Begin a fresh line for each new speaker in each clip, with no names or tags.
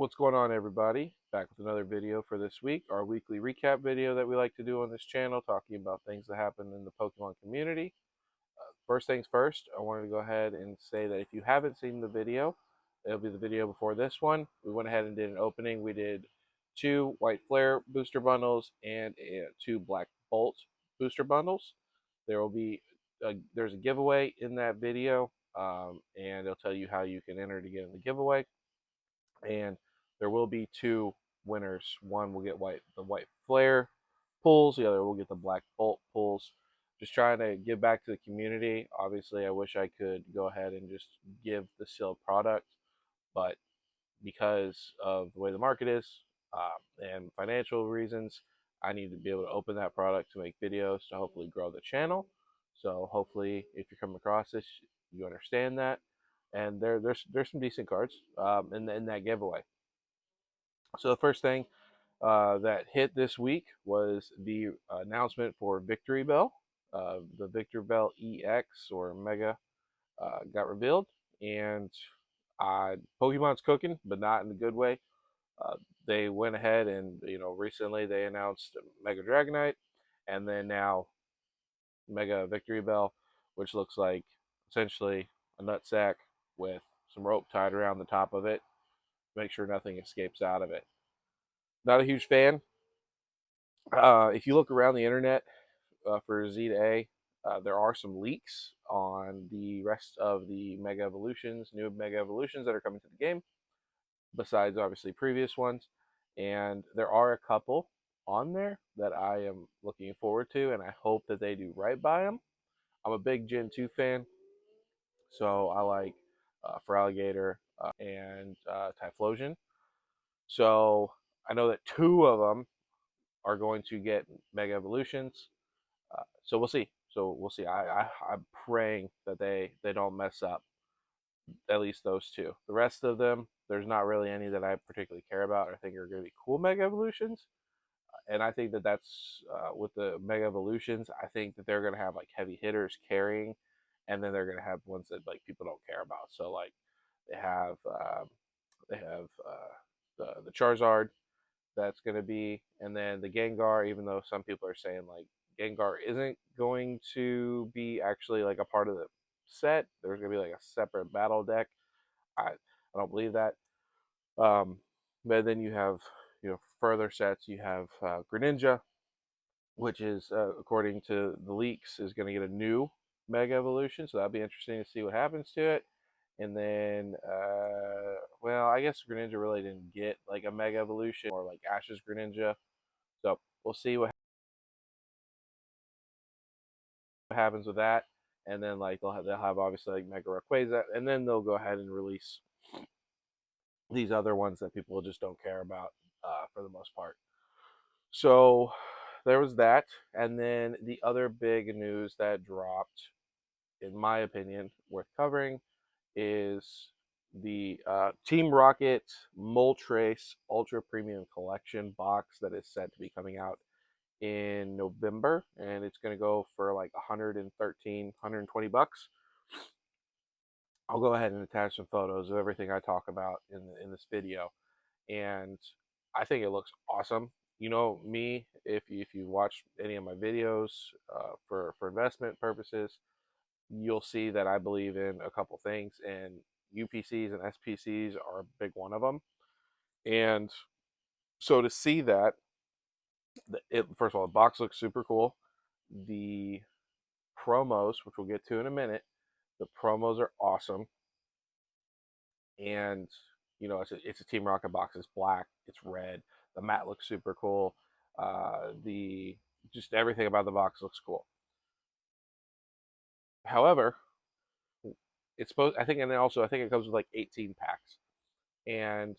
What's going on, everybody? Back with another video for this week, our weekly recap video that we like to do on this channel, talking about things that happen in the Pokemon community. First things first, I wanted to go ahead and say that if you haven't seen the video, it'll be the video before this one. We went ahead and did an opening. We did 2 White Flare booster bundles and 2 Black Bolt booster bundles. There's a giveaway in that video, and it'll tell you how you can enter to get in the giveaway. And there will be 2 winners. One will get the white flare pulls, the other will get the black bolt pulls. Just trying to give back to the community. Obviously, I wish I could go ahead and just give the sealed product, but because of the way the market is and financial reasons, I need to be able to open that product to make videos to hopefully grow the channel. So hopefully, if you come across this, you understand that. And there's some decent cards in that giveaway. So the first thing that hit this week was the announcement for Victory Bell. The Victory Bell EX or Mega got revealed, and Pokemon's cooking, but not in a good way. They went ahead and recently they announced Mega Dragonite, and then now Mega Victory Bell, which looks like essentially a nutsack with some rope tied around the top of it. Make sure nothing escapes out of it. Not a huge fan. If you look around the internet for Z to A, there are some leaks on the rest of the Mega Evolutions, new Mega Evolutions that are coming to the game, besides obviously previous ones. And there are a couple on there that I am looking forward to, and I hope that they do right by them. I'm a big Gen 2 fan, so I like Feraligatr and Typhlosion. So I know that 2 of them are going to get Mega Evolutions. So we'll see. I'm praying that they don't mess up at least those 2. The rest of them, there's not really any that I particularly care about or think are going to be cool Mega Evolutions. And I think that that's with the Mega Evolutions, I think that they're going to have like heavy hitters carrying, and then they're going to have ones that like people don't care about. So like they have the Charizard that's going to be, and then the Gengar. Even though some people are saying like Gengar isn't going to be actually like a part of the set, there's going to be like a separate battle deck. I don't believe that. But then you have further sets. You have Greninja, which is according to the leaks is going to get a new Mega Evolution, so that'll be interesting to see what happens to it. And then, well, I guess Greninja really didn't get like a Mega Evolution or like Ash's Greninja, so we'll see what happens with that. And then like they'll have obviously like Mega Rayquaza, and then they'll go ahead and release these other ones that people just don't care about for the most part. So there was that, and then the other big news that dropped, in my opinion, worth covering, is the Team Rocket Moltres Ultra Premium Collection box that is set to be coming out in November, and it's going to go for like 113, 120 bucks. I'll go ahead and attach some photos of everything I talk about in this video, and I think it looks awesome. You know me, if you watch any of my videos for investment purposes, you'll see that I believe in a couple things, and UPCs and SPCs are a big one of them. And so to see that, first of all, the box looks super cool. The promos, which we'll get to in a minute, the promos are awesome. And it's a Team Rocket box. It's black, it's red. The mat looks super cool. The just everything about the box looks cool. However, it's supposed. I think, and then also I think it comes with like 18 packs. And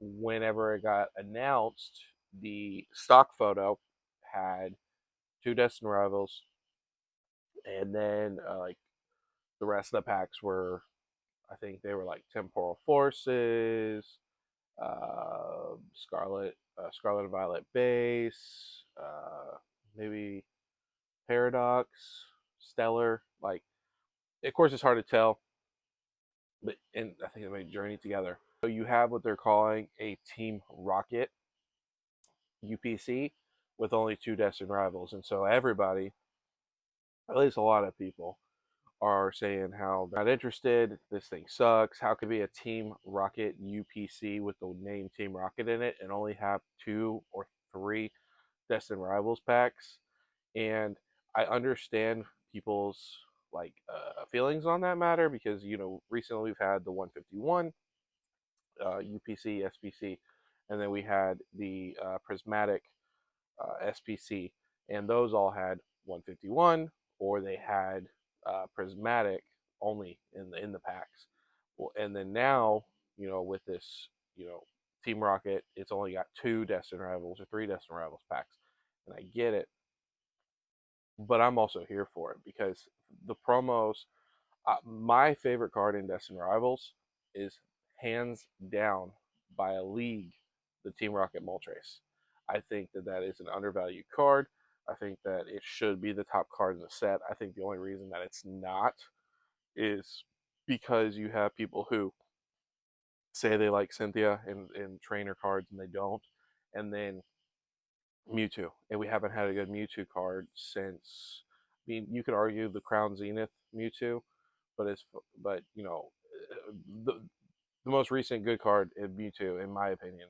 whenever it got announced, the stock photo had 2 Destined Rivals, and then like the rest of the packs were, I think they were like Temporal Forces, Scarlet and Violet Base, maybe Paradox, Stellar. Like, of course, it's hard to tell, but and I think they made Journey together. So you have what they're calling a Team Rocket UPC with only 2 destined rivals. And so everybody, at least a lot of people, are saying how they're not interested. This thing sucks. How could it be a Team Rocket UPC with the name Team Rocket in it and only have 2 or 3 destined rivals packs? And I understand people's feelings on that matter because recently we've had the 151 UPC SPC, and then we had the Prismatic SPC, and those all had 151 or they had Prismatic only in the packs. Well, and then now with this Team Rocket, it's only got 2 Destined Rivals or 3 Destined Rivals packs, and I get it, but I'm also here for it because the promos. My favorite card in Destined Rivals is hands down by a league the Team Rocket Moltres. I think that is an undervalued card. I think that it should be the top card in the set. I think the only reason that it's not is because you have people who say they like Cynthia in trainer cards and they don't, and then Mewtwo, and we haven't had a good Mewtwo card since. I mean, you could argue the Crown Zenith Mewtwo, but the most recent good card in Mewtwo, in my opinion,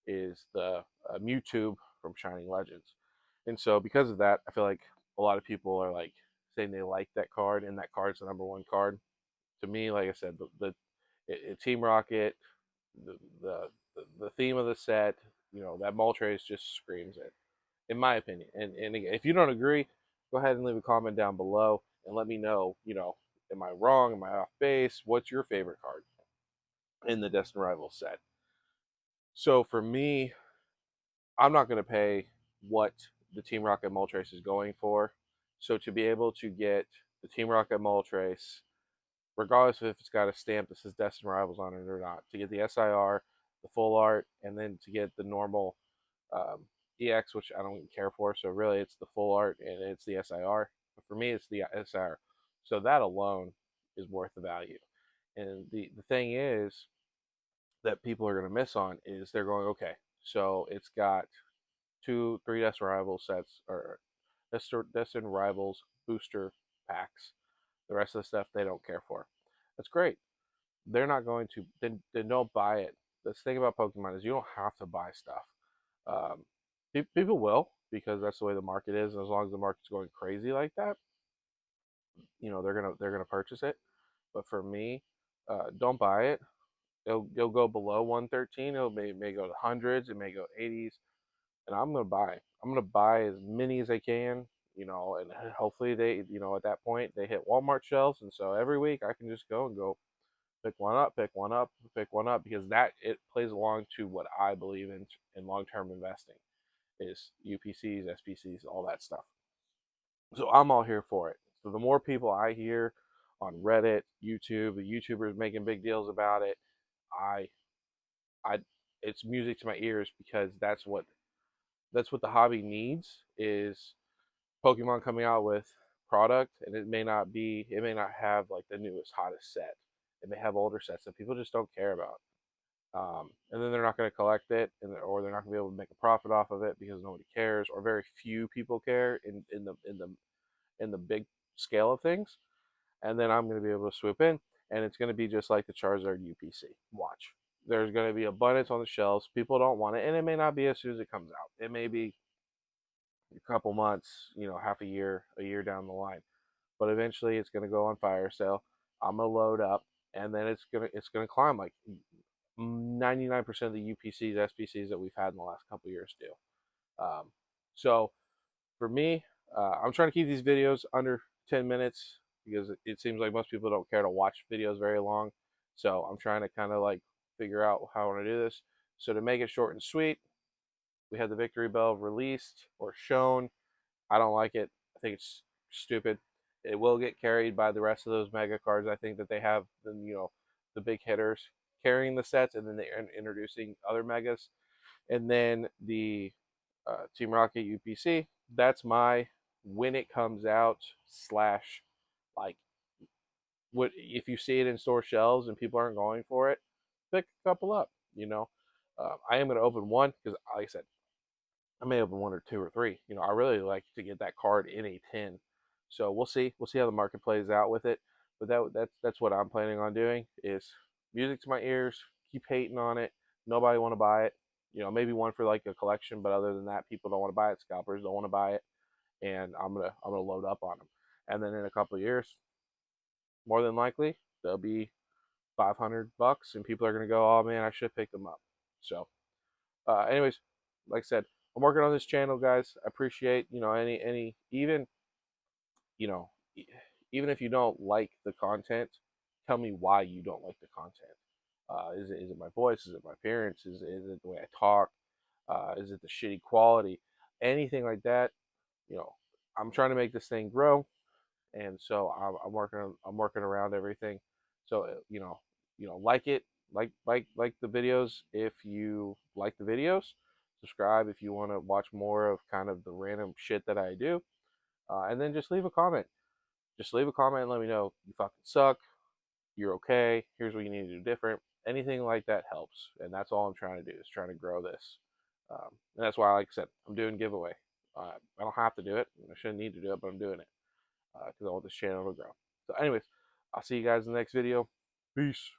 is the Mewtwo from Shining Legends, and so because of that, I feel like a lot of people are like saying they like that card, and that card's the number one card. To me, like I said, Team Rocket, the, the the theme of the set, that Moltres just screams it, in my opinion. And again, if you don't agree, go ahead and leave a comment down below and let me know. Am I wrong? Am I off base? What's your favorite card in the Destined Rivals set? So for me, I'm not going to pay what the Team Rocket Moltres is going for. So to be able to get the Team Rocket Moltres, regardless of if it's got a stamp that says Destined Rivals on it or not, to get the SIR, the full art, and then to get the normal um, EX, which I don't even care for. So really, it's the full art and it's the SIR. But for me, it's the SIR. So that alone is worth the value. And the thing is that people are going to miss on is they're going, okay, so it's got 3 Destined Rivals sets or Destined Rivals booster packs. The rest of the stuff they don't care for. That's great. They're not going to, then don't buy it. The thing about Pokemon is you don't have to buy stuff. Um, People will because that's the way the market is, and as long as the market's going crazy like that, they're gonna purchase it. But for me, don't buy it. It'll go below 113. It may go to hundreds. It may go 80s, and I'm gonna buy. I'm gonna buy as many as I can. And hopefully they, at that point they hit Walmart shelves, and so every week I can just go pick one up, pick one up, pick one up because that it plays along to what I believe in long-term investing is UPCs, SPCs, all that stuff. So I'm all here for it. So the more people I hear on Reddit, YouTube, the YouTubers making big deals about it, I, I, it's music to my ears because that's what the hobby needs is Pokemon coming out with product, and it may not have like the newest, hottest set. It may have older sets that people just don't care about. And then they're not going to collect it, or they're not going to be able to make a profit off of it because nobody cares, or very few people care in the big scale of things. And then I'm going to be able to swoop in, and it's going to be just like the Charizard UPC. Watch, there's going to be abundance on the shelves. People don't want it, and it may not be as soon as it comes out. It may be a couple months, half a year down the line, but eventually it's going to go on fire sale. I'm gonna load up, and then it's gonna climb like 99% of the UPCs, SPCs that we've had in the last couple years do. So for me, I'm trying to keep these videos under 10 minutes because it seems like most people don't care to watch videos very long. So I'm trying to kind of like figure out how I want to do this. So to make it short and sweet, we had the Victory Bell released or shown. I don't like it. I think it's stupid. It will get carried by the rest of those mega cards. I think that they have the big hitters carrying the sets, and then they're introducing other megas, and then the Team Rocket UPC. That's my when it comes out slash like what if you see it in store shelves and people aren't going for it. pick a couple up. I am going to open one because, like I said, I may open one or two or three. I really like to get that card in a tin. So we'll see. We'll see how the market plays out with it. But that's what I'm planning on doing is music to my ears. Keep hating on it. Nobody want to buy it. Maybe one for like a collection, but other than that, people don't want to buy it. Scalpers don't want to buy it, and I'm gonna load up on them. And then in a couple of years, more than likely, they'll be $500, and people are gonna go, "Oh man, I should pick them up." So, anyways, like I said, I'm working on this channel, guys. I appreciate any even you know e- even if you don't like the content, tell me why you don't like the content. Is it my voice? Is it my appearance? Is it the way I talk? Is it the shitty quality? Anything like that? You know, I'm trying to make this thing grow, and so I'm working around everything. So like it, like the videos if you like the videos. Subscribe if you want to watch more of kind of the random shit that I do, and then just leave a comment. Just leave a comment and let me know you fucking suck. You're okay. Here's what you need to do different. Anything like that helps, and that's all I'm trying to do is trying to grow this. And that's why, like I said, I'm doing giveaway. I don't have to do it. I shouldn't need to do it, but I'm doing it because I want this channel to grow. So, anyways, I'll see you guys in the next video. Peace.